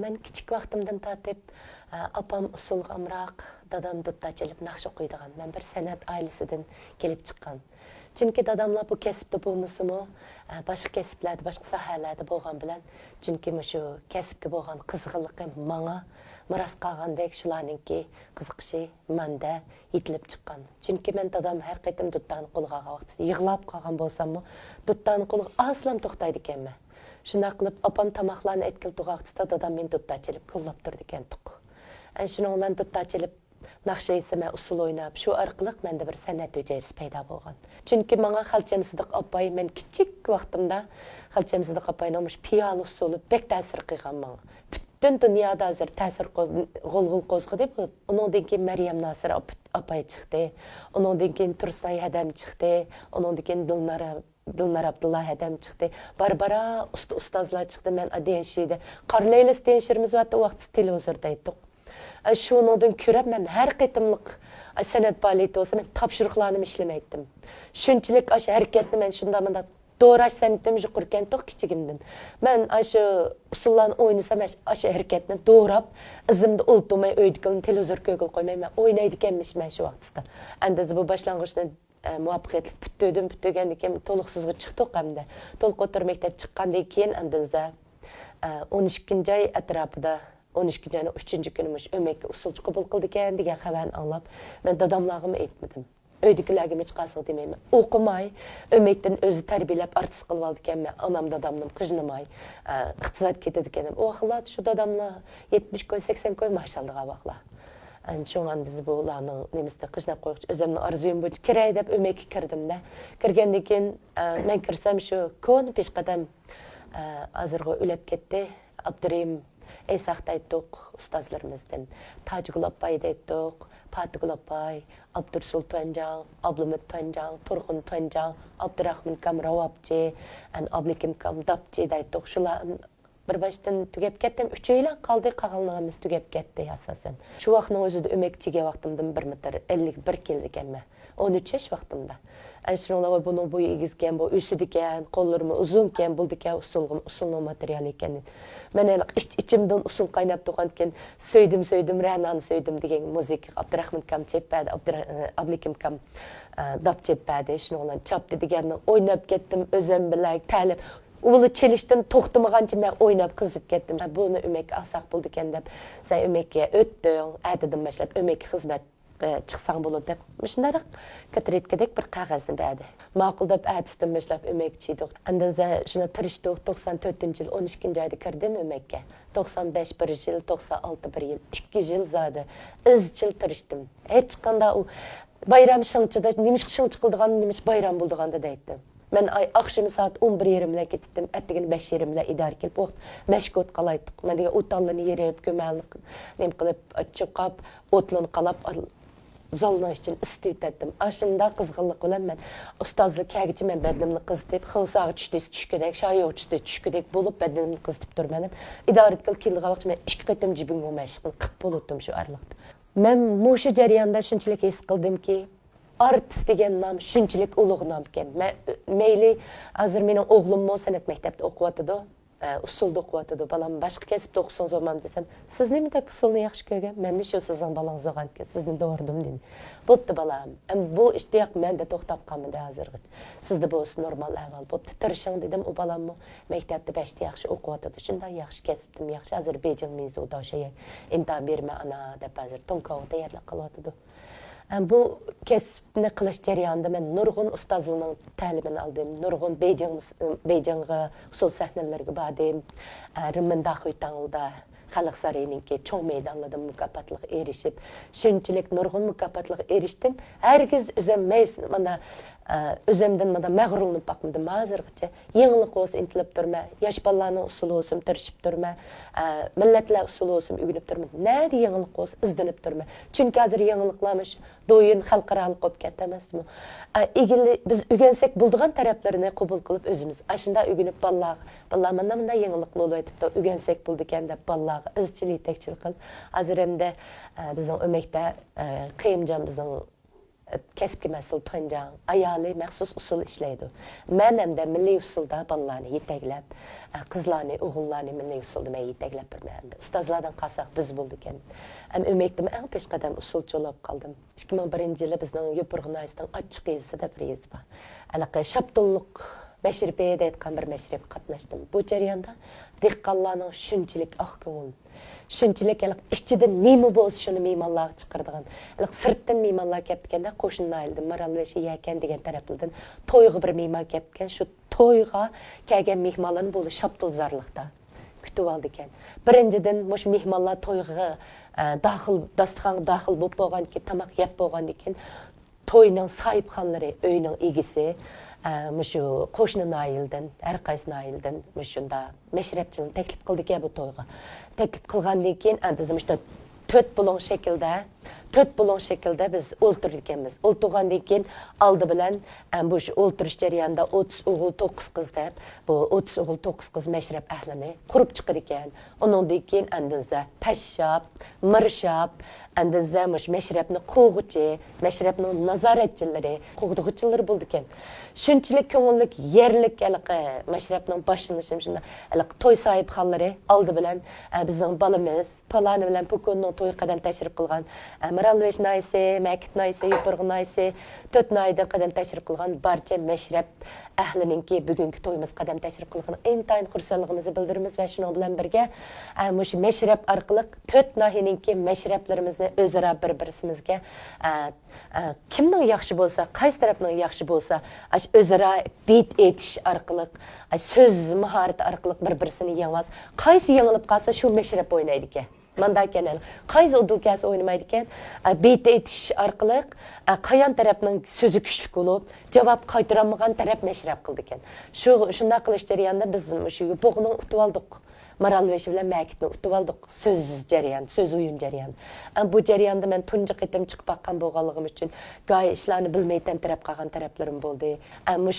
Мен kichik vaqtimdan tatib apam usulg'amroq, dadam dudda chelib naqsh o'qiydigan. Men bir san'at oilasidan kelib chiqqan. Chunki dadamlar bu kasbda bo'lmasimi, boshqa kasblarda, boshqa sohalarda bo'lgan bilan, chunki shu kasbga bo'lgan qiziqligi menga miras qolgandek shularningki qiziqishi menda yetilib chiqqan. Chunki men dadam har qaytim duddani qo'lga olgan vaqtida yig'lab qolgan bo'lsam-mu, duddani qo'lga aslam to'xtaydi ekanman. Shunday qilib opam tamoqlarni etkildi vaqtida dadam meni dudda chelib qo'llab turdi ekan tuq. Shuni bilan dudda chelib naqsha isimi usul o'ynab, shu orqali menda bir san'at hujayrasi paydo bo'lgan. Chunki menga Xalcham Sidiq opay men kichik vaqtimda Xalcham Sidiq opayning piyola usuli bek ta'sir qilgan menga. Bütün dünyada hazır ta'sir g'ulg'ul qo'zg'adi. Uningdan keyin Maryam Nasir opay chiqdi. Uningdan keyin Tursunay Hadam chiqdi. Uningdan keyin Dilnar Abdullah Hadam chiqdi. Barbara ustozlar chiqdi. Men adenshiydi. Qarlaylis denshirimiz vaqtda vaqt televizorda aytdik. Şundan ko'rib men har qitimliq san'at faoliyati olsa men topshiriqlarni ishlamaydim. Shunchalik ash harakatni men shunda doğraş san'atim yuqurgan to'q kichigimdan. Men shu usullarni o'ynasam ash harakatni doğrab, izimda o'ltirmay o'ydigan televizor ko'gil qo'ymay men o'ynaydi ekanmish men shu vaqtda. Endi bu boshlang'ichdan muvaffaqiyatli бүтөгәндән keyin to'liqsizga chiqdik hamda. To'liq o'tir maktab chiqqandan keyin endi 12 oy atrofida 12 ayning 3-kunimiz ömekka usulchi qabul qildi ekan degan xabarni anglab, men dadamlarga aytmadim. Uydagilarga hech qasig demayman. O'qimay, ömekdan o'zi tarbiyalab artist qilib oldi ekan, men onam dadamning qijnimay, iqtisod ketadi ekan. O xillat shu dadamlar 70 koy, 80 koy mashallah vaqtlar. Şundan biz bu ularning nemisda qijnab qo'yish o'zimning arzuyim bo'yicha kiray deb ömekka kirdim-da. Kirgandan keyin men kirsam shu kon peshqadam hozirga o'lib ketdi. Abdurahim Eysaqda aytdik ustozlarimizdan. Tajgul appayda aytdik, Fatgul appay, Abdursul Tuanjang, Ablumat Tuanjang, Turg'un Tuanjang, Abdurahmon Kamravabchi, Ablikim Kamdabchi aytdik. Shular bir başdan tugab ketdim. 3 oylar qoldi, qolganimiz tugab ketdi asosan. Shu vaqtning o'zida o'makchiga vaqtimdan 1.51 keldi ekanman. 13 yosh vaqtimda. Şunlar bunun boyu egizken, bu üsüdiken, kollarımı uzunken bulduken usulun materyali eken. Ben içimden usul kaynap doğanken söyledim, Rehnan'ı söyledim diyen müzik. Abdurrahman kam çeppedi, Ablikim kam dap çeppedi. Şunlar çaptı diyen oynap gittim, özem bilek, talep. Ulu çelişten toxtumağanca ben oynap kızıp gittim. Bunu ömek asaq bulduken de sen ömekке öttün, ədidim başlap ömek hizmet chiqsang bo'ladi deb shundaroq katretgadek bir qog'ozni berdi. Ma'qul deb aytdim boshlab o'makchi edik. Andan shuni tirishdik 94-yil 12-oyda kirdim o'makka. 95 bir yil, 96 bir yil, 2 yil zodi izchil tirishdim. Hech qanday u bayram shingchida nimish shingchi qildigan, nimish bayram bo'ldiganda aytdim. Men akşam saat 11:20'de gittim. Ettiğin 5:20'de idare kelip o't meşgul qalaydık. Men de otallını yerip kömellik nem qilib chiqib otlan qalab zalna için istit etdim. Aşında qızğınlıq bilan men ustozlik kagichi men bedenimni qizitib, xilsağı tushkidek, shayo tushkidek bo'lib bedenimni qizitib turmanim. İdare etkil keldiği vaqt men 2 qatim jibimga mashg'ul qilib bo'ldim shu arliqda. Men mushu jarayonda shunchalik his qildimki, artist degan nom shunchalik ulug' nom ekan. Meyli hozir mening o'g'lim san'at maktabida o'qiyotdi. Usulda o'qiyotdi. Balam boshqa kasbda o'qisin zo'man desam, siz nima deb usulni yaxshi ko'rgan? Men shu sizning balangiz o'qangan, sizni doğurdim dedi. Bo'pti balam. Bu ishtiyoq menda to'xtab qolmadi hozirga. Sizda bu normal ahvol. Bo'pti, tirishing dedim. U balam maktabda 5ta yaxshi o'qiyotdi. Shunday yaxshi kasbdim, yaxshi Ozarbayjon mezudi o'sha inta berma ana deb hozir Tonkov tayyorlab qilyotdi. Bu kesbni qilish jarayonida men nurg'un ustozlarning ta'limini oldim. Nurg'un Beyjingga usul sahnalarga bordim. Rimminda Xuytangda Xalq Sarayiningki cho'ng maydonlarda mukofotlarga erishib, shunchalik nurg'un mukofotlarga erishdim. Herkes o'zim mana o'zimdan mana mag'rurlanib baqmadim hozirgacha. Yangilik o'z intilib turma, yosh bolalarning usuli o'zim tirishib turma, millatlar usuli o'zim o'rganib turma. Nada yangilik o'z izlanib turma. Chunki hozir yangiliklarmish do'yin xalqaro bo'lib ketdi emasmi? Biz o'rgansak bo'ladigan taraflarini qabul qilib o'zimiz ashunda o'rganib bolalar mana yangilik bo'lib aytibdi, o'rgansak bo'ldi ekan deb bolalarga izchil yetakchilik qilib, hozir endi bizning o'makda Qiyimjon bizning kesipki mas'ul Tuanjang ayoli maxsus usul ishlaydi. Men hamda milliy usulda bolalarni yetaklab, qizlarni, o'g'illarni milliy usulda men yetaklab bermayman. Ustozlardan qalsaq biz bo'ldi ekan. Ham umekdim eng peshqadam usulchi bo'lib qoldim. 2001-yili bizning Yo'pirg'inayisdan ochiq yezida bir yez bor. Alaqa Shaptulluq Мәшірбе deydigan bir мәшірбе qatnashdim. Bu jarayonda dehqonlarning shunchalik ko'ngil, shunchalik ichidan nima bo'lsa shuni mehmonlarga chiqaradigan, sirtdan mehmonlar kelganda qo'shni oiladan Maralveshi yakan degan taraflardan to'yga bir mehmon kelgan, shu to'yga kelgan mehmonlarni bo'ldi Shaptulzorliqda kutib oldi ekan. Birinchidan mush mehmonlar to'yga dasturxonga daxil bo'lib bo'lgan ki tamoq yeb bo'lgan ekan, to'yning sohibxonlari, uyning egisi Muşu qo'shni naildan, har qaysi naildan mushunda meshrabchilikni taklif qildik bu to'yga. Taklif qilgandan keyin antizimishda 4 bulon shaklda biz o'ltirganmiz. O'ltirgandan keyin oldi bilan bu o'ltirish jarayonida 30 o'g'il 9 qiz deb bu 30 o'g'il 9 qiz meshrab ahlini qurib chiqar ekan. Undan keyin andiza pashshab, mirshab, andiza mush meshrabni qo'g'uchi, meshrabning nazoratchilari, qo'g'dug'uchilari bo'ldi ekan. Shunchalik ko'ngillik yerlik meshrabning boshlanishi shunda to'y sohibxonlari oldi bilan bizning bolamiz Palani bilan Pukunning to'y qadam tashrif qilgan, Maralvesh naysi, Makit naysi, Yo'pirg'i naysi, 4 nayda qadam tashrif qilgan barcha meshrab ahlininki bugungi to'yimiz qadam tashrif qilgan intayin xursandligimizni bildiramiz va shuning bilan birga mush meshrab orqali 4 nahiyaninki meshrablarimizni o'zaro bir-birimizga kimning yaxshi bo'lsa, qaysi tarafning yaxshi bo'lsa, o'zaro bit etish orqali, so'z mahorati orqali bir-birini yengmas, qaysi yengilib qolsa shu meshrab o'ynaydi ekan. Manda ekan, qaysi udulkasi o'ynamaydi ekan, bit etish orqali qayon tarafning so'zi kuchli bo'lib, javob qaytarolmagan taraf meshrab qildi ekan. Shunday qilish jarayonida biz shu Yo'pirg'ini utib oldik. Maralvesh bilan Makitni utib oldik. So'z jarayon, so'z o'yin jarayon. Bu jarayonda men tunji qitim chiqib baqqan bo'lganligim uchun g'oy ishlarni bilmaydan taraf qolgan taraflarim bo'ldi.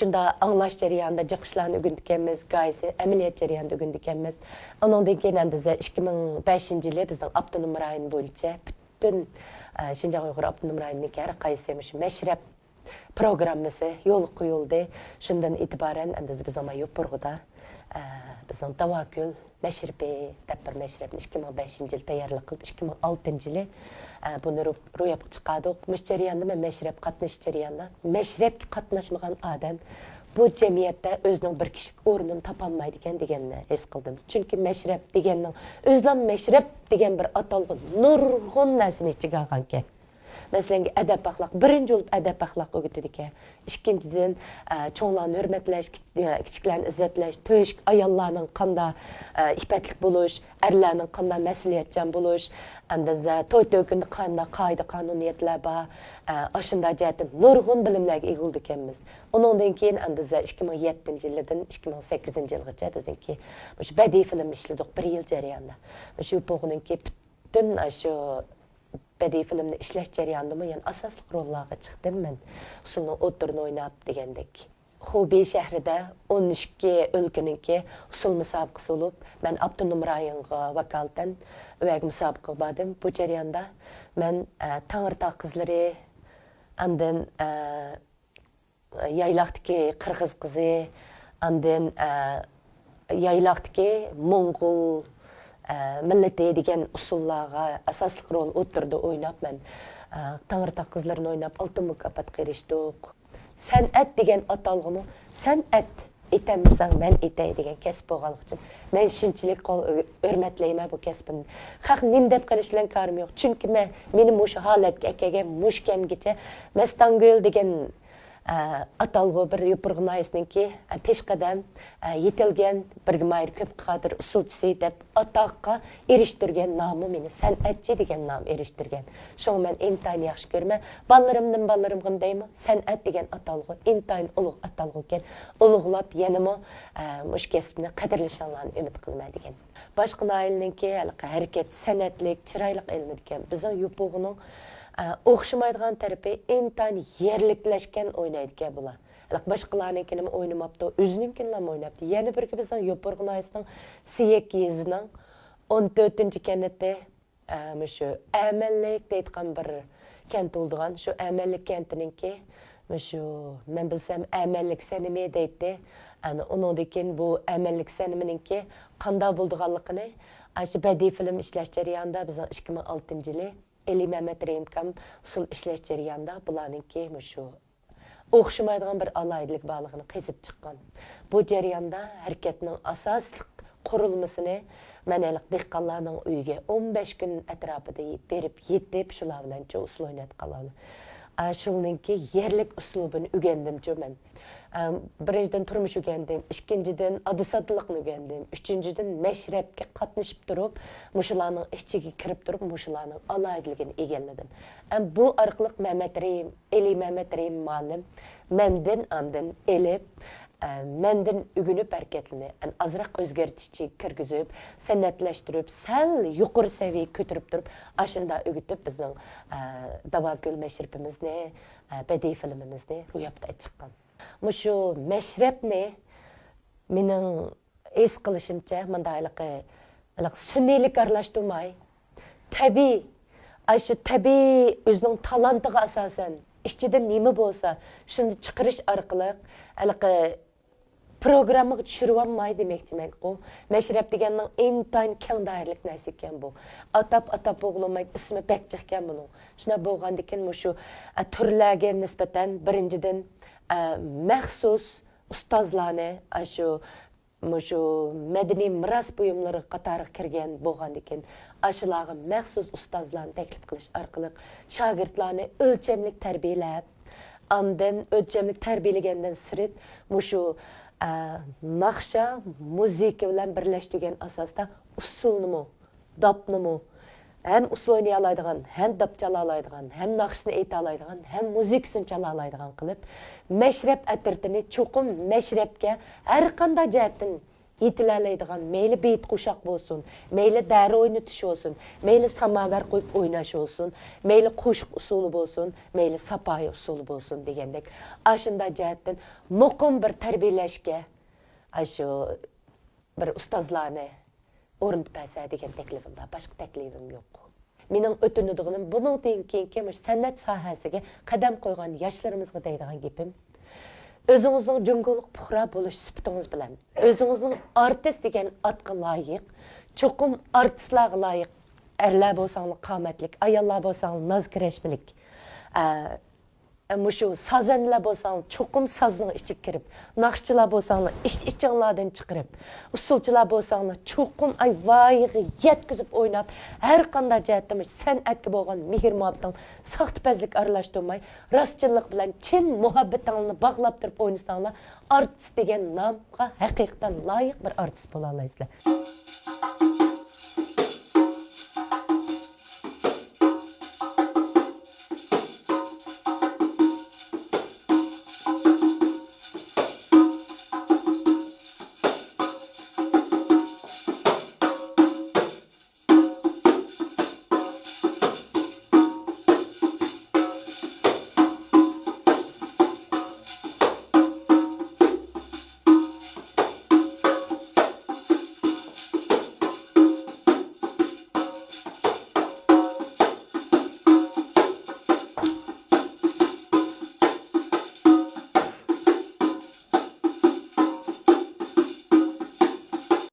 Shunda anglash jarayonida jiqishlarni o'rgandik, g'oysi amaliyot jarayonida o'rgandik. Undan keyin 2005-yili bizning avtonom rayon bo'yicha butun Shinjang Uyg'ur avtonom rayonining har qaysi meshrab programmasi yo'l qo'yildi. Shundan e'tiboran bizning Yo'pirg'ida bizning Tavakkul Meshrbe deb bir meshrabni 2005-yil tayyorlik qilib, 2006-yili buni ro'yobga chiqardik. Mush jarayonda men meshrab qatnash jarayonida meshrabga qatnashmagan odam bu jamiyatda o'zining bir kishilik o'rnini topolmaydi ekan deganni his qildim. Chunki meshrab deganning o'zlam meshrab degan bir atalg'i nurg'un narsani ichiga olgan ekan. Masalan, adab axloq, birinchi bo'lib adab axloq o'rgatadi ekan. Ikkinchidan, cho'nglarni hurmatlash, kichiklarni izzatlash, to'yish, ayollarning qanday ifatlik bo'lish, erlarning qanday mas'uliyatchan bo'lish, andaza to'y-to'kunda qanday qoida-qonuniyatlar bor, ashunday jihatdan nurg'un bilimlarga ega bo'ldik ekanmiz. Undan keyin andaza 2007-yildan 2008-yilgacha bizningki shu badiiy film ishladik 1 yil jarayonida. Shu Yo'pirg'iningki butun shu badiiy filmni ishlash jarayonida yana asosli rollarga chiqdim men. Usulning o'tirini o'ynab degandek. Xubey shahrida 12 o'lkaninki usul musobaqasi bo'lib, men avtonom rayonga vakolatan o'yag musobaqa bordim. Bu jarayonda men Tangirtog' qizlari, andan Yaylaqdagi qirg'iz qizi, andan Yaylaqdagi Mo'ng'ul millati degan usullarga asosli rol o'tirdi o'ynab men Tangirtog' qizlarini o'ynab oltin mukofotga erishdik. San'at degan atalg'imi, san'at etamsan men etay degan kasb bo'lganligi uchun men shunchalik hurmatlayman bu kasbimni. Haq nim deb qilishlan karim yo'q. Chunki meni mush holatga kelgan mushkamgacha Mastangul degan atalg'u bir Yo'pirg'inayisninki peshqadam yetilgan birgmayr ko'p qadir usulchisi deb atoqqa erishtirgan nomi meni san'atchi degan nom erishtirgan. Shuni men intayin yaxshi ko'raman. Bolarimdan deyman, san'at degan atalg'u intayin ulug' atalg'u ekan. Ulug'lab yanama mush kasbni qadrlashlarini umid qilaman degan. Boshqa noilinki harakat san'atlik, chiroyli ilm ekan. Bizning Yo'pirg'ining o'xshamaydigan tarafi intayin yerliklashgan o'ynaydi ekan bular. Boshqalarninkini o'ynamabdi, o'zininkini ham o'ynabdi. Yana birga bizning Yo'pirg'inayisning Siyek yezining 14-kanati shu amallik deydigan bir kent olduğan şu əməllik kentininki şu mən bilsəm əməllik sənimi deydi. Yani onundakin bu əməllik sənimininki qanda bulduğanlıqını şu bədii film işləş jarayonida bizning 2006 yılı Eli Mehmet Reimkam usul işləş jarayonida bularninki şu o'xshamaydigan bir alaydilik borligini qezib chiqqan. Bu jarayonda harakatning asosli qurilmasini manalik dehqonlarning uyiga 15 kun atrofida berib yetib shular bilan usul o'ynatganlar. Şununki yerlik uslubunu öğrendim men. Birinchiden turmuş öğrendim, ikkinchidan adisatlıqni öğrendim, üçüncüden meşrepke qatnashib turib, muşularning ichiga kirib turib, muşularning alaydiligini egalladim. Bu orqali Eli Mehmet Reim muallim mendan andin elib menden ügünüp hareketini azraq özgertici kirgizip, sanatlaştırıp, sal yuqori seviye kötürüp durup, aşında ügütüp bizning Davagül meşrepimizni, bədii filmimizni ro'yobga chiqqan. Mushu meşrepni mening es qilishimcha mundayliqi sunniylik aralashtirmay, tabiiy, shu tabiiy o'zining talantiga asosan ichida nima bo'lsa, shuni chiqarish orqali programmaga tushirib olmay demoqchiman. Bu meşrep deganning intayin keng doiralik narsa ekan bu. Atap o'g'limay ismi bakchiq ekan buning. Shuna bo'lgandan keyin shu turlarga nisbatan birinchidan maxsus ustozlarni shu madaniy miros buyumlari qatoriga kirgan bo'lgandan keyin ashularga maxsus ustozlarni taklif qilish orqali shogirdlarni o'lchamlik tarbiyalab, ondan o'lchamlik tarbiyalagandan sirt shu naqsha muzika bilan birlashtirgan asosda usulni, dapni hem usul oynaya alaydigan, hem dap chala alaydigan, hem naqshni ayta alaydigan, hem muzikasini chala alaydigan qilib, meşrep atirtini cho'qim meşrepga har qanday jihatdan yetilalaydigan, meyli beyt qo'shoq bo'lsin, meyli dara o'ynatish bo'lsin, meyli samovar qo'yib o'ynash bo'lsin, meyli qo'shiq usuli bo'lsin, meyli sapoy usuli bo'lsin degandek, ashunday jihatdan muqim bir tarbiyalashga shu bir ustozlarni o'rnatib bersa degan taklifim bor, boshqa taklifim yo'q. Mening o'tinadiganim buningdan keyingi san'at sohasiga qadam qo'ygan yoshlarımizga deydigan gapim, o'zingizning junguluq puhra bo'lish sifatingiz bilan, o'zingizning artist degan atga loyiq, cho'qim artistlarga loyiq, erlar bo'lsanglar qomatlik, ayollar bo'lsanglar nozkirashmilik, shu sazanlar bo'lsanglar cho'qim sazning ichiga kirib, naqshchilar bo'lsanglar ichinglardan chiqarib, usulchilar bo'lsanglar cho'qim voyaga yetkazib o'ynab, har qanday jihatdan san'atga bo'lgan mehr-muhabbatni saxtpazlik aralashtirmay, rostchilik bilan chin muhabbatingni bog'lab turib o'ynasanglar, artist degan nomga haqiqatan loyiq bir artist bo'la olasizlar.